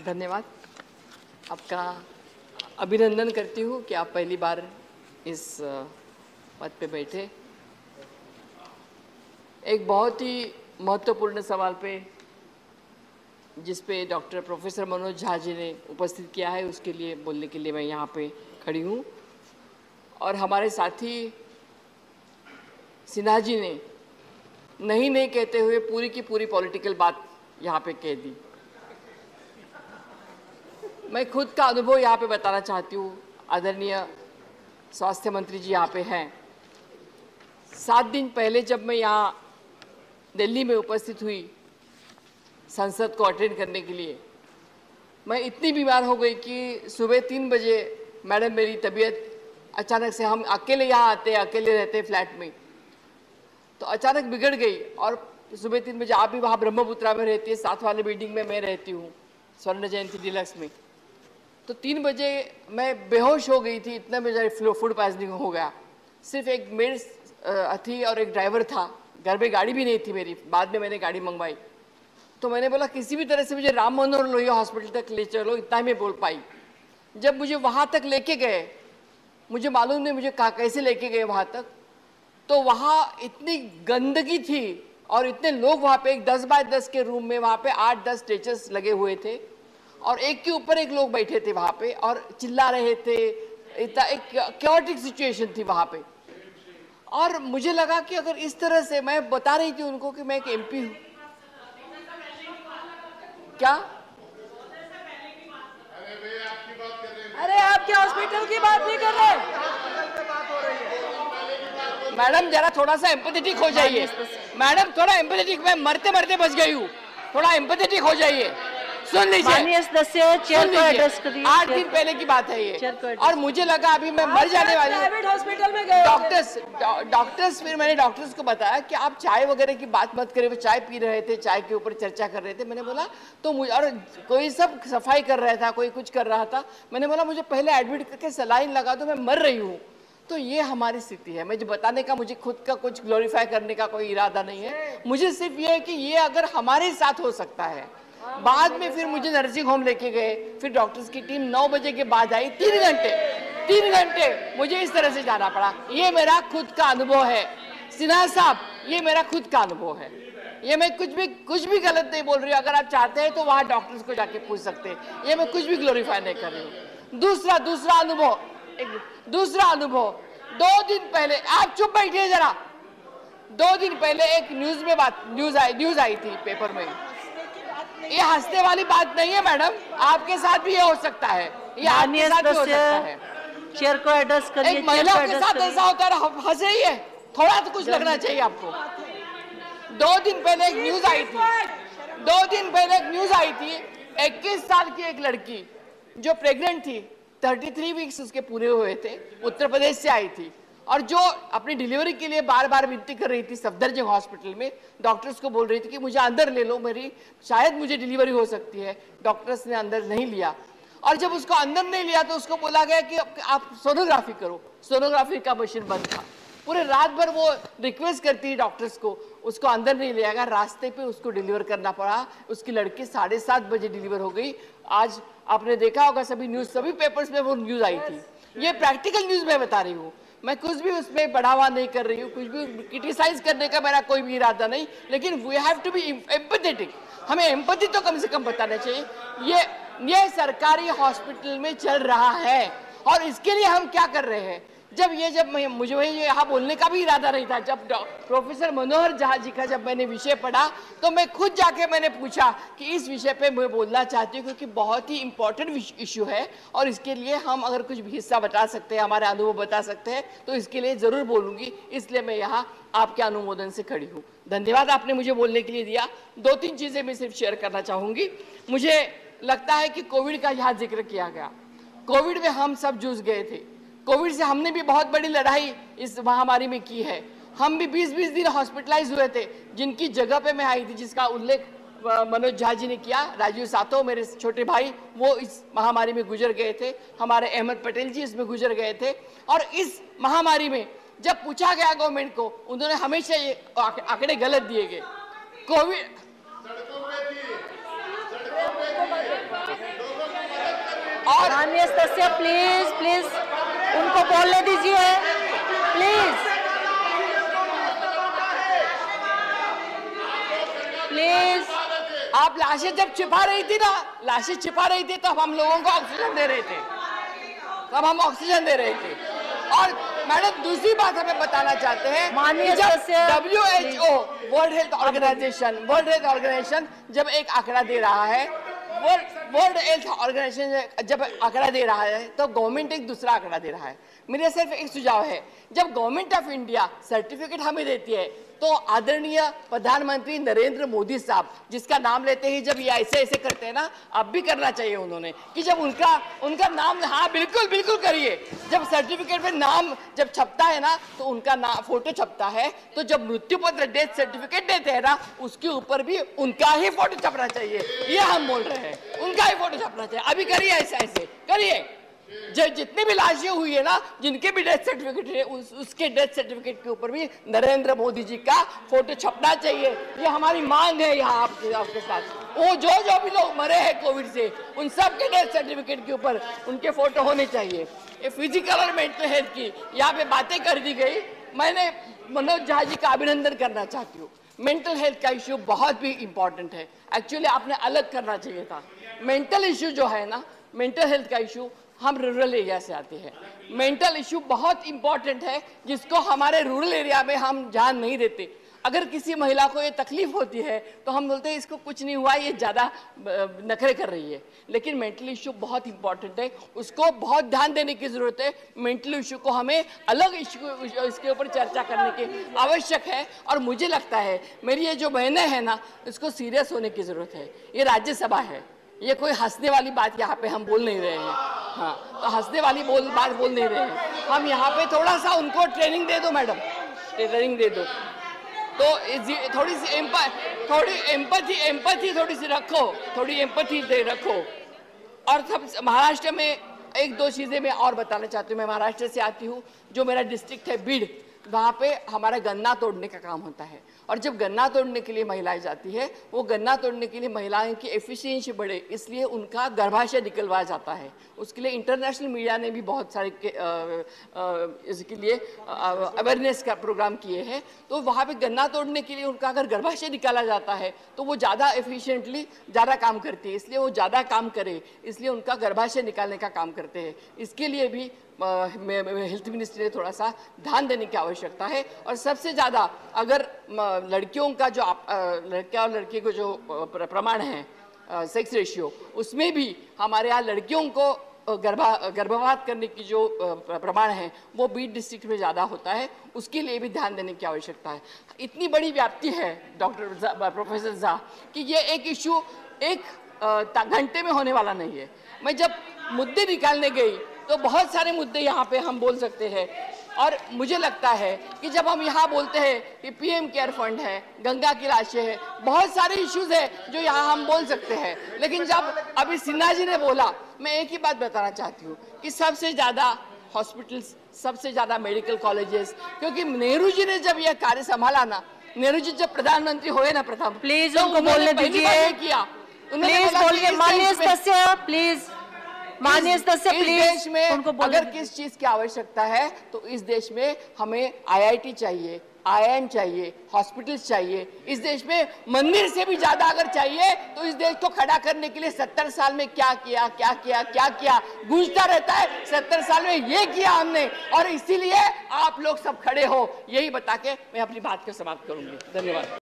धन्यवाद। आपका अभिनंदन करती हूँ कि आप पहली बार इस पद पे बैठे। एक बहुत ही महत्वपूर्ण सवाल पे जिस पे डॉक्टर प्रोफेसर मनोज झा जी ने उपस्थित किया है, उसके लिए बोलने के लिए मैं यहाँ पे खड़ी हूँ। और हमारे साथी सिन्हा जी ने नहीं कहते हुए पूरी की पूरी पॉलिटिकल बात यहाँ पे कह दी। मैं खुद का अनुभव यहाँ पे बताना चाहती हूँ। आदरणीय स्वास्थ्य मंत्री जी यहाँ पे हैं। 7 दिन पहले जब मैं यहाँ दिल्ली में उपस्थित हुई संसद को अटेंड करने के लिए, मैं इतनी बीमार हो गई कि सुबह 3 बजे मैडम मेरी तबीयत अचानक से, हम अकेले यहाँ आते अकेले रहते फ्लैट में, तो अचानक बिगड़ गई। और सुबह 3 बजे, आप भी वहाँ ब्रह्मपुत्रा में रहती है, 7 वाले बिल्डिंग में मैं रहती हूँ, स्वर्ण जयंती डिलक्स में। तो 3 बजे मैं बेहोश हो गई थी, इतना मुझे फूड पॉइजनिंग हो गया। सिर्फ एक मेड थी और एक ड्राइवर था, घर में गाड़ी भी नहीं थी मेरी। बाद में मैंने गाड़ी मंगवाई। तो मैंने बोला किसी भी तरह से मुझे राम मनोहर लोहिया हॉस्पिटल तक ले चलो, इतना ही मैं बोल पाई। जब मुझे वहाँ तक लेके गए, मुझे मालूम नहीं मुझे कैसे लेके गए वहाँ तक, तो वहाँ इतनी गंदगी थी और इतने लोग वहाँ पे, एक 10 बाय 10 के रूम में वहाँ पे 8-10 स्ट्रेचर्स लगे हुए थे और एक के ऊपर एक लोग बैठे थे वहाँ पे और चिल्ला रहे थे। इतना एक क्योटिक सिचुएशन थी वहाँ पे। और मुझे लगा कि अगर इस तरह से, मैं बता रही थी उनको कि मैं एक एमपी हूँ। क्या? अरे आपके हॉस्पिटल की बात नहीं कर रहे। मैडम जरा थोड़ा सा एम्पैथेटिक हो जाइए। मैडम थोड़ा एम्पैथेटिक, मैं मरते मरते बच गई हूँ, थोड़ा एम्पैथेटिक हो जाइए। सुन लीजिए, चेयर को एड्रेस करिए। 8 दिन पहले की बात है ये, और मुझे लगा अभी मैं मर जाने वाली हूँ। प्राइवेट हॉस्पिटल में गए डॉक्टर्स, फिर मैंने डॉक्टर्स को बताया कि आप चाय वगैरह की बात मत करें। वो चाय पी रहे थे, चाय के ऊपर चर्चा कर रहे थे। मैंने बोला तो मुझे, और कोई सब सफाई कर रहा था, कोई कुछ कर रहा था। मैंने बोला मुझे पहले एडमिट करके सलाइन लगा दो, मैं मर रही हूँ। तो ये हमारी स्थिति है। मुझे बताने का, मुझे खुद का कुछ ग्लोरीफाई करने का कोई इरादा नहीं है। मुझे सिर्फ ये है कि ये अगर हमारे साथ हो सकता है। बाद में फिर मुझे नर्सिंग होम लेके गए, फिर डॉक्टर्स की टीम 9 बजे के बाद आई। 3 घंटे मुझे इस तरह से जाना पड़ा। ये मेरा खुद का अनुभव है सिन्हा साहब, ये मेरा खुद का अनुभव है। ये मैं कुछ भी गलत नहीं बोल रही हूँ। अगर आप चाहते हैं तो वहाँ डॉक्टर्स को जाके पूछ सकते हैं। ये मैं कुछ भी ग्लोरीफाई नहीं कर रही हूँ। दूसरा अनुभव 2 दिन पहले, आप चुप बैठिए जरा। 2 दिन पहले एक न्यूज आई थी पेपर में। ये हंसने वाली बात नहीं है मैडम, आपके साथ भी ये हो सकता है, ये आपके साथ भी हो सकता है। चेयर को एड्रेस करिए। एक महिला के साथ ऐसा होता है, हंस रही है, थोड़ा तो कुछ लगना चाहिए आपको। 2 दिन पहले एक न्यूज आई थी। 21 साल की एक लड़की जो प्रेग्नेंट थी, 33 वीक्स उसके पूरे हुए थे, उत्तर प्रदेश से आई थी, और जो अपनी डिलीवरी के लिए बार बार विनती कर रही थी सफदरजंग हॉस्पिटल में। डॉक्टर्स को बोल रही थी कि मुझे अंदर ले लो, मेरी शायद मुझे डिलीवरी हो सकती है। डॉक्टर्स ने अंदर नहीं लिया, और जब उसको अंदर नहीं लिया तो उसको बोला गया कि आप सोनोग्राफी करो। सोनोग्राफी का मशीन बंद था। पूरे रात भर वो रिक्वेस्ट करती है डॉक्टर्स को, उसको अंदर नहीं लिया गया। रास्ते पे उसको डिलीवर करना पड़ा। उसकी लड़की 7:30 बजे डिलीवर हो गई। आज आपने देखा होगा सभी न्यूज, सभी पेपर्स में वो न्यूज आई थी। ये प्रैक्टिकल न्यूज मैं बता रही हूँ। मैं कुछ भी उसमें बढ़ावा नहीं कर रही हूँ, कुछ भी क्रिटिसाइज करने का मेरा कोई भी इरादा नहीं, लेकिन we have to be empathetic. हमें एम्पैथी तो कम से कम बताना चाहिए। ये सरकारी हॉस्पिटल में चल रहा है, और इसके लिए हम क्या कर रहे हैं। मुझे यहाँ बोलने का भी इरादा नहीं था। जब प्रोफेसर मनोहर झा जी का जब मैंने विषय पढ़ा, तो मैं खुद जाके मैंने पूछा कि इस विषय पे मैं बोलना चाहती हूँ, क्योंकि बहुत ही इंपॉर्टेंट इश्यू है, और इसके लिए हम अगर कुछ भी हिस्सा बता सकते हैं, हमारे अनुभव बता सकते हैं, तो इसके लिए जरूर बोलूंगी। इसलिए मैं यहाँ आपके अनुमोदन से खड़ी हूँ। धन्यवाद आपने मुझे बोलने के लिए दिया। 2-3 चीजें मैं सिर्फ शेयर करना चाहूंगी। मुझे लगता है कि कोविड का यहाँ जिक्र किया गया। कोविड में हम सब जूझ गए थे। कोविड से हमने भी बहुत बड़ी लड़ाई इस महामारी में की है। हम भी 20-20 दिन हॉस्पिटलाइज हुए थे। जिनकी जगह पे मैं आई थी, जिसका उल्लेख मनोज झा जी ने किया, राजीव सातो मेरे छोटे भाई, वो इस महामारी में गुजर गए थे। हमारे अहमद पटेल जी इसमें गुजर गए थे। और इस महामारी में जब पूछा गया गवर्नमेंट को, उन्होंने हमेशा ये आंकड़े गलत दिए गए। कोविड और माननीय सदस्य प्लीज प्लीज उनको बोलने दीजिए प्लीज प्लीज। आप लाशें जब छिपा रही थी ना, लाशें छिपा रही थी तब हम लोगों को ऑक्सीजन दे रहे थे, तब हम ऑक्सीजन दे रहे थे। और मैडम दूसरी बात हमें बताना चाहते हैं, माननीय सदस्य WHO वर्ल्ड हेल्थ ऑर्गेनाइजेशन जब एक आंकड़ा दे रहा है, वर्ल्ड हेल्थ ऑर्गेनाइजेशन जब आंकड़ा दे रहा है तो गवर्नमेंट एक दूसरा आंकड़ा दे रहा है। मेरा सिर्फ एक सुझाव है, जब गवर्नमेंट ऑफ इंडिया सर्टिफिकेट हमें देती है तो आदरणीय प्रधानमंत्री नरेंद्र मोदी साहब जिसका नाम लेते ही जब ये ऐसे ऐसे करते हैं ना, अब भी करना चाहिए उन्होंने कि जब उनका नाम, हाँ बिल्कुल बिल्कुल करिए, जब सर्टिफिकेट पे नाम जब छपता है ना तो उनका नाम फोटो छपता है, तो जब मृत्यु पत्र डेथ सर्टिफिकेट देते हैं ना उसके ऊपर भी उनका ही फोटो छपना चाहिए। ये हम बोल रहे हैं, उनका ही फोटो छपना चाहिए। अभी करिए, ऐसे ऐसे करिए, जितनी भी लाशें हुई है ना, जिनके भी डेथ सर्टिफिकेट है उसके डेथ सर्टिफिकेट के ऊपर भी नरेंद्र मोदी जी का फोटो छपना चाहिए। ये हमारी मांग है यहाँ आपके साथ। वो जो भी लोग मरे हैं कोविड से उन सब के डेथ सर्टिफिकेट के ऊपर उनके फोटो होने चाहिए। ये फिजिकल और मेंटल हेल्थ की यहाँ पे बातें कर दी गई, मैंने मनोज झा जी का अभिनंदन करना चाहती हूँ। मेंटल हेल्थ का इश्यू बहुत भी इंपॉर्टेंट है, एक्चुअली आपने अलग करना चाहिए था। मेंटल इश्यू जो है ना, मेंटल हेल्थ का इश्यू हम रूरल एरिया से आते हैं। मेंटल इश्यू बहुत इंपॉर्टेंट है जिसको हमारे रूरल एरिया में हम ध्यान नहीं देते। अगर किसी महिला को ये तकलीफ होती है तो हम बोलते हैं इसको कुछ नहीं हुआ, ये ज़्यादा नखरे कर रही है, लेकिन मेंटल इश्यू बहुत इंपॉर्टेंट है, उसको बहुत ध्यान देने की ज़रूरत है। मेंटल इश्यू को हमें अलग इश्यू इसके ऊपर चर्चा करने की आवश्यक है। और मुझे लगता है मेरी ये जो बहनें हैं ना, इसको सीरियस होने की ज़रूरत है। ये राज्यसभा है, ये कोई हंसने वाली बात यहाँ पे हम बोल नहीं रहे हैं। हाँ, तो हंसने वाली बात बोल नहीं रहे हैं हम यहाँ पे। थोड़ा सा उनको ट्रेनिंग दे दो मैडम, ट्रेनिंग दे दो, तो थोड़ी एम्पैथी थोड़ी सी रखो, थोड़ी एम्पैथी रखो। और सब महाराष्ट्र में एक दो चीज़ें मैं और बताना चाहती हूँ। मैं महाराष्ट्र से आती हूँ, जो मेरा डिस्ट्रिक्ट है बीड़, वहाँ पे हमारा गन्ना तोड़ने का काम होता है। और जब गन्ना तोड़ने के लिए महिलाएं जाती है, वो गन्ना तोड़ने के लिए महिलाओं की एफिशिएंसी बढ़े इसलिए उनका गर्भाशय निकलवाया जाता है। उसके लिए इंटरनेशनल मीडिया ने भी बहुत सारे इसके लिए अवेयरनेस का प्रोग्राम किए हैं। तो वहाँ पे गन्ना तोड़ने के लिए उनका अगर गर्भाशय निकाला जाता है तो वो ज़्यादा एफिशिएंटली ज़्यादा काम करती है, इसलिए वो ज़्यादा काम करे, इसलिए उनका गर्भाशय निकालने का काम करते हैं। इसके लिए भी हेल्थ मिनिस्ट्री ने थोड़ा सा ध्यान देने की आवश्यकता है। और सबसे ज़्यादा अगर लड़कियों का जो लड़का और लड़की को जो प्रमाण है सेक्स रेशियो, उसमें भी हमारे यहाँ लड़कियों को गर्भपात करने की जो प्रमाण है वो बीड डिस्ट्रिक्ट में ज़्यादा होता है, उसके लिए भी ध्यान देने की आवश्यकता है। इतनी बड़ी व्याप्ति है प्रोफेसर झा कि ये एक इशू एक घंटे में होने वाला नहीं है। मैं जब मुद्दे निकालने गई तो बहुत सारे मुद्दे यहाँ पे हम बोल सकते हैं। और मुझे लगता है कि जब हम यहाँ बोलते हैं कि पीएम केयर फंड है, गंगा की लाशें है, बहुत सारे इश्यूज है जो यहाँ हम बोल सकते हैं, लेकिन जब अभी सिन्हा जी ने बोला, मैं एक ही बात बताना चाहती हूँ कि सबसे ज़्यादा हॉस्पिटल्स, सबसे ज़्यादा मेडिकल कॉलेजेस, क्योंकि नेहरू जी ने जब यह कार्य संभाला ना, नेहरू जी जब प्रधानमंत्री हुए ना प्रथम, प्लीज उनको बोलने दीजिए, प्लीज बोलिए माननीय सदस्य, प्लीज माननीय सदस्य प्लीज। देश में अगर किस चीज की आवश्यकता है तो इस देश में हमें IIT चाहिए, IIM चाहिए, हॉस्पिटल्स चाहिए। इस देश में मंदिर से भी ज्यादा अगर चाहिए तो इस देश को खड़ा करने के लिए 70 साल में क्या किया गूंजता रहता है। 70 साल में ये किया हमने, और इसीलिए आप लोग सब खड़े हो, यही बता के मैं अपनी बात को समाप्त करूंगी। धन्यवाद।